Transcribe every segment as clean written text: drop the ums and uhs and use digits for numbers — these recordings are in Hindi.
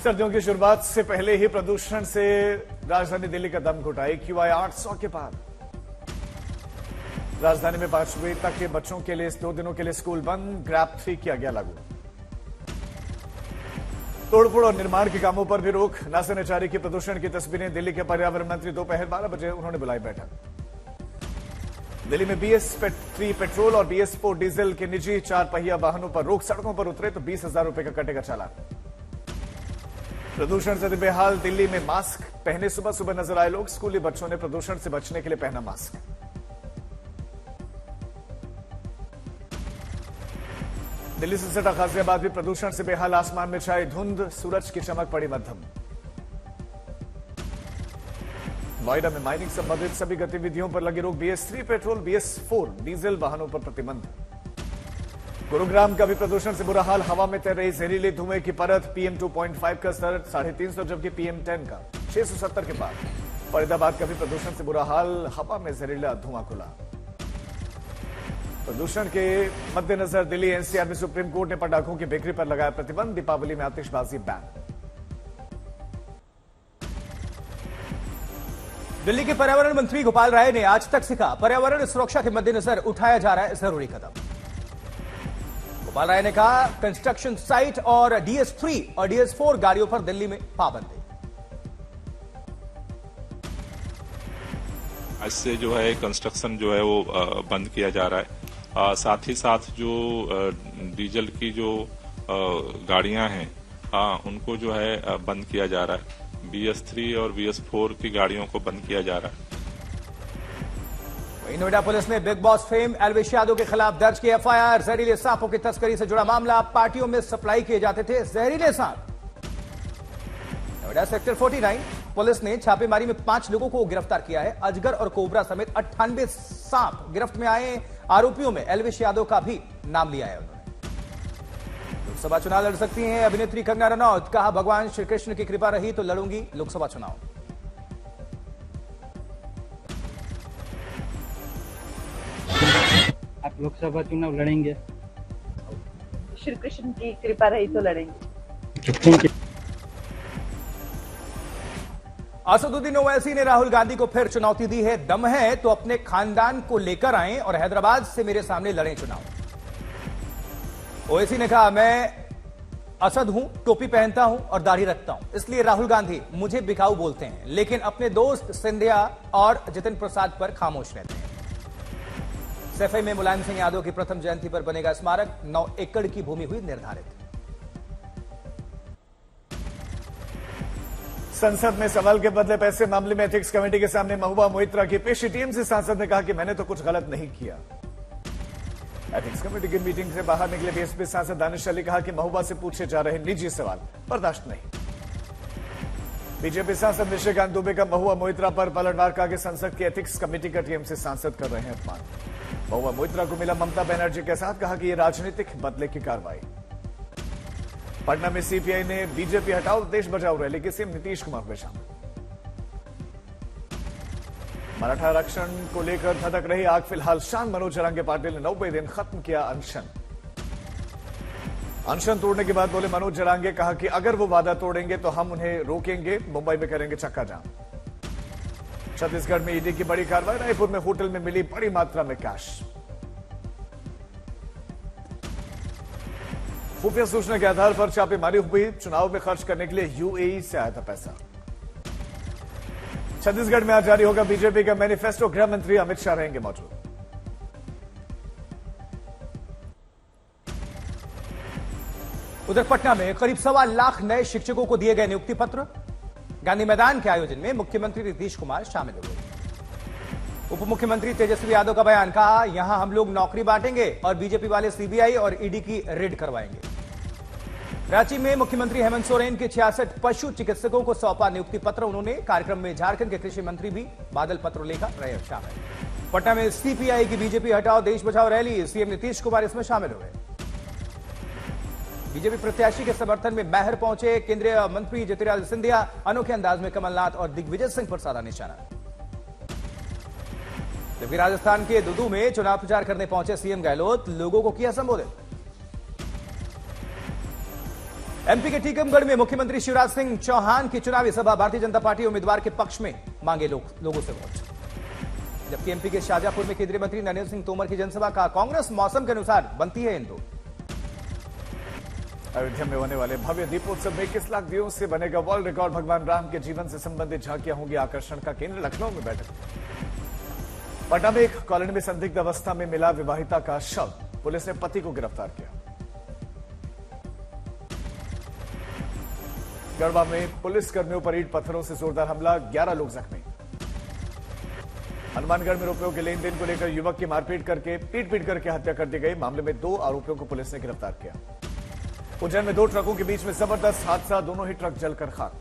सर्दियों की शुरुआत से पहले ही प्रदूषण से राजधानी दिल्ली का दम घुटा। AQI 800 के पार। राजधानी में 5वीं तक के बच्चों के लिए 2 दिनों के लिए स्कूल बंद। ग्रैप 3 किया गया लागू। तोड़फोड़ और निर्माण के कामों पर भी रोक। नासा ने जारी की प्रदूषण की तस्वीरें। दिल्ली के पर्यावरण मंत्री दोपहर 12 बजे उन्होंने बुलाई बैठक। दिल्ली में BS3 पेट्रोल और BS4 डीजल के निजी 4 पहिया वाहनों पर रोक। सड़कों पर उतरे तो 20,000 रुपए का कटेगा चालान। प्रदूषण से बेहाल दिल्ली में मास्क पहने सुबह सुबह नजर आए लोग। स्कूली बच्चों ने प्रदूषण से बचने के लिए पहना मास्क। दिल्ली से सटा गाजियाबाद भी प्रदूषण से बेहाल। आसमान में छाई धुंध, सूरज की चमक पड़ी मध्यम। नोएडा में माइनिंग संबंधित सभी गतिविधियों पर लगी रोक। BS3 पेट्रोल, BS4 डीजल वाहनों पर प्रतिबंध। गुरुग्राम का भी प्रदूषण से बुरा हाल। हवा में तैर रही जहरीले धुएं की परत। PM 2.5 का स्तर 350, जबकि PM 10 का 670 के पार। फरीदाबाद का भी प्रदूषण से बुरा हाल। हवा में जहरीला धुआं खुला। प्रदूषण के मद्देनजर दिल्ली NCR में सुप्रीम कोर्ट ने पटाखों की बिक्री पर लगाया प्रतिबंध। दीपावली में आतिशबाजी बैन। दिल्ली के पर्यावरण मंत्री गोपाल राय ने आज तक से कहा, पर्यावरण सुरक्षा के मद्देनजर उठाया जा रहा है जरूरी कदम। गोपाल राय ने कहा, कंस्ट्रक्शन साइट और DS3 और DS4 गाड़ियों पर दिल्ली में पाबंदी। आज से जो है कंस्ट्रक्शन जो है वो बंद किया जा रहा है। साथ ही साथ जो डीजल की जो गाड़ियां हैं उनको जो है बंद किया जा रहा है। BS3 और BS4 की गाड़ियों को बंद किया जा रहा है। नोएडा पुलिस ने big boss fame Elvish Yadav के खिलाफ दर्ज की FIR। जहरीले सांपों की तस्करी से जुड़ा मामला। पार्टियों में सप्लाई किए जाते थे जहरीले सांप। नोएडा सेक्टर 49 पुलिस ने छापेमारी में 5 लोगों को गिरफ्तार किया है। अजगर और कोबरा समेत 98 सांप गिरफ्त में आए। आरोपियों में एल्विश यादव का भी नाम लिया है उन्होंने। लोकसभा चुनाव लड़ सकती हैं अभिनेत्री कंगना रनौत। कहा, भगवान श्री कृष्ण की कृपा रही तो लड़ूंगी लोकसभा चुनाव। आप लोकसभा चुनाव लड़ेंगे? श्री कृष्ण की कृपा रही तो लड़ेंगे। असदुद्दीन ओवैसी ने राहुल गांधी को फिर चुनौती दी है। दम है तो अपने खानदान को लेकर आएं और हैदराबाद से मेरे सामने लड़ें चुनाव। ओवैसी ने कहा, मैं असद हूं, टोपी पहनता हूं और दाढ़ी रखता हूं, इसलिए राहुल गांधी मुझे बिकाऊ बोलते हैं, लेकिन अपने दोस्त सिंधिया और जितिन प्रसाद पर खामोश रहते हैं। सफाई में मुलायम सिंह यादव की प्रथम जयंती पर बनेगा स्मारक। 9 एकड़ की भूमि हुई निर्धारित। संसद में सवाल के बदले पैसे मामले में एथिक्स कमेटी के सामने महुआ मोइत्रा की पेशी। TMC सांसद ने कहा कि मैंने तो कुछ गलत नहीं किया। एथिक्स कमेटी की मीटिंग से बाहर निकले BSP सांसद दानिश अली। कहा कि महुआ से पूछे जा रहे निजी सवाल बर्दाश्त नहीं। बीजेपी सांसद निशिकांत दुबे का महुआ मोइत्रा पर पलटवार। कहा कि संसद की एथिक्स कमेटी का TMC सांसद कर रहे हैं अपमान। महुआ मोइत्रा को मिला ममता बनर्जी के साथ। कहा कि यह राजनीतिक बदले की कार्रवाई। पटना में CPI ने बीजेपी हटाओ देश बचाओ रैली के सीएम नीतीश कुमार हुए शामिल। मराठा आरक्षण को लेकर धधक रही आग फिलहाल शांत। मनोज जरांगे पाटिल ने 90 दिन खत्म किया अनशन। अनशन तोड़ने के बाद बोले मनोज जरांगे। कहा कि अगर वो वादा तोड़ेंगे तो हम उन्हें रोकेंगे। मुंबई में करेंगे चक्का जाम। छत्तीसगढ़ में ईडी की बड़ी कार्रवाई। रायपुर में होटल में मिली बड़ी मात्रा में कैश। खुफिया सूचना के आधार पर छापेमारी हुई। चुनाव में खर्च करने के लिए UAE से आया था पैसा। छत्तीसगढ़ में आज जारी होगा बीजेपी का मैनिफेस्टो। गृह मंत्री अमित शाह रहेंगे मौजूद। उधर पटना में करीब 1.25 लाख नए शिक्षकों को दिए गए नियुक्ति पत्र। गांधी मैदान के आयोजन में मुख्यमंत्री नीतीश कुमार शामिल हुए। उप मुख्यमंत्री तेजस्वी यादव का बयान। कहा, यहां हम लोग नौकरी बांटेंगे और बीजेपी वाले CBI और ED की रेड करवाएंगे। रांची में मुख्यमंत्री हेमंत सोरेन के 66 पशु चिकित्सकों को सौंपा नियुक्ति पत्र। उन्होंने कार्यक्रम में झारखंड के कृषि मंत्री भी बादल पत्र लेकर रहे शामिल। पटना में CPI की बीजेपी हटाओ देश बचाओ रैली। सीएम नीतीश कुमार इसमें शामिल हुए। बीजेपी प्रत्याशी के समर्थन में मैहर पहुंचे केंद्रीय मंत्री ज्योतिरादित्य सिंधिया। अनोखे अंदाज में कमलनाथ और दिग्विजय सिंह पर साधा निशाना। जबकि राजस्थान के दुदू में चुनाव प्रचार करने पहुंचे CM गहलोत। लोगों को किया संबोधित। एमपी के टीकमगढ़ में मुख्यमंत्री शिवराज सिंह चौहान की चुनावी सभा, भारतीय जनता पार्टी उम्मीदवार के पक्ष में मांगे लोगों से वोट। जबकि एमपी के शाजापुर में केंद्रीय मंत्री नरेंद्र सिंह तोमर की जनसभा का कांग्रेस मौसम के अनुसार बनती है इंदु। अयोध्या में होने वाले भव्य दीपोत्सव में 21 लाख दियों से बनेगा वर्ल्ड रिकॉर्ड। भगवान राम के जीवन से संबंधित झांकियां होंगी आकर्षण का केंद्र। लखनऊ में बैठक। पटना में एक कॉलोनी में संदिग्ध अवस्था में मिला विवाहिता का शव, पुलिस ने पति को गिरफ्तार किया। गढ़वा में पुलिस कर्मियों पर ईंट पत्थरों से जोरदार हमला, 11 लोग जख्मी। हनुमानगढ़ में रुपयों के लेन देन को लेकर युवक की मारपीट करके पीट करके हत्या कर दी गई। मामले में 2 आरोपियों को पुलिस ने गिरफ्तार किया। उज्जैन में 2 ट्रकों के बीच में जबरदस्त हादसा, दोनों ही ट्रक जलकर खाक।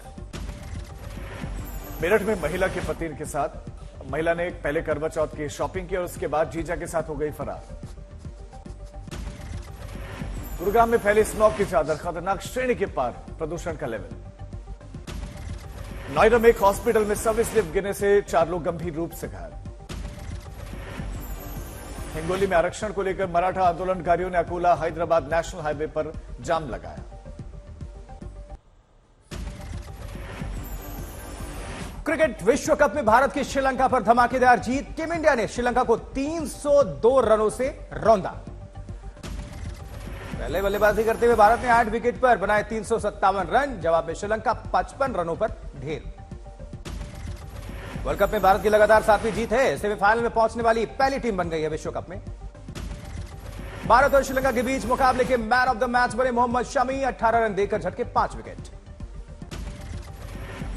मेरठ में महिला के पति के साथ महिला ने पहले करवा चौथ की शॉपिंग की और उसके बाद जीजा के साथ हो गई फरार। गुरुग्राम में फैली स्मॉग की चादर, खतरनाक श्रेणी के पार प्रदूषण का लेवल। नोएडा में एक हॉस्पिटल में सर्विस लिफ्ट गिरने से 4 लोग गंभीर रूप से घायल। हिंगोली में आरक्षण को लेकर मराठा आंदोलनकारियों ने अकोला हैदराबाद नेशनल हाईवे पर जाम लगाया। क्रिकेट विश्व कप में भारत की श्रीलंका पर धमाकेदार जीत। टीम इंडिया ने श्रीलंका को 302 रनों से रौंदा। पहले बल्लेबाजी करते हुए भारत ने 8 विकेट पर बनाए 357 रन। जवाब में श्रीलंका 55 रनों पर ढेर। वर्ल्ड कप में भारत की लगातार 7वीं जीत है। सेमीफाइनल में पहुंचने वाली पहली टीम बन गई है विश्व कप में। भारत और श्रीलंका के बीच मुकाबले के मैन ऑफ द मैच बने मोहम्मद शमी, 18 रन देकर झटके 5 विकेट।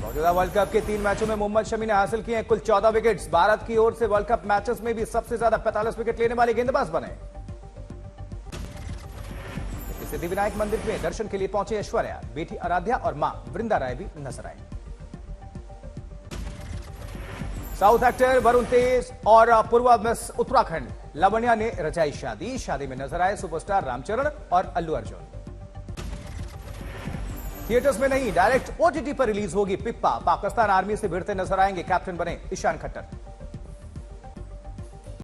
मौजूदा वर्ल्ड कप के 3 मैचों में मोहम्मद शमी ने हासिल किए कुल 14 विकेट्स। भारत की ओर से वर्ल्ड कप मैचेस में भी सबसे ज्यादा 45 विकेट लेने वाले गेंदबाज बने। सिद्धिविनायक मंदिर में दर्शन के लिए पहुंचे ऐश्वर्या, बेटी आराध्या और मां वृंदा राय भी नजर आए। साउथ एक्टर वरुण तेज और पूर्व मिस उत्तराखंड लावण्या ने रचाई शादी। शादी में नजर आए सुपरस्टार रामचरण और अल्लू अर्जुन। थिएटर्स में नहीं, डायरेक्ट ओटीटी पर रिलीज होगी पिप्पा। पाकिस्तान आर्मी से भिड़ते नजर आएंगे कैप्टन बने ईशान खट्टर।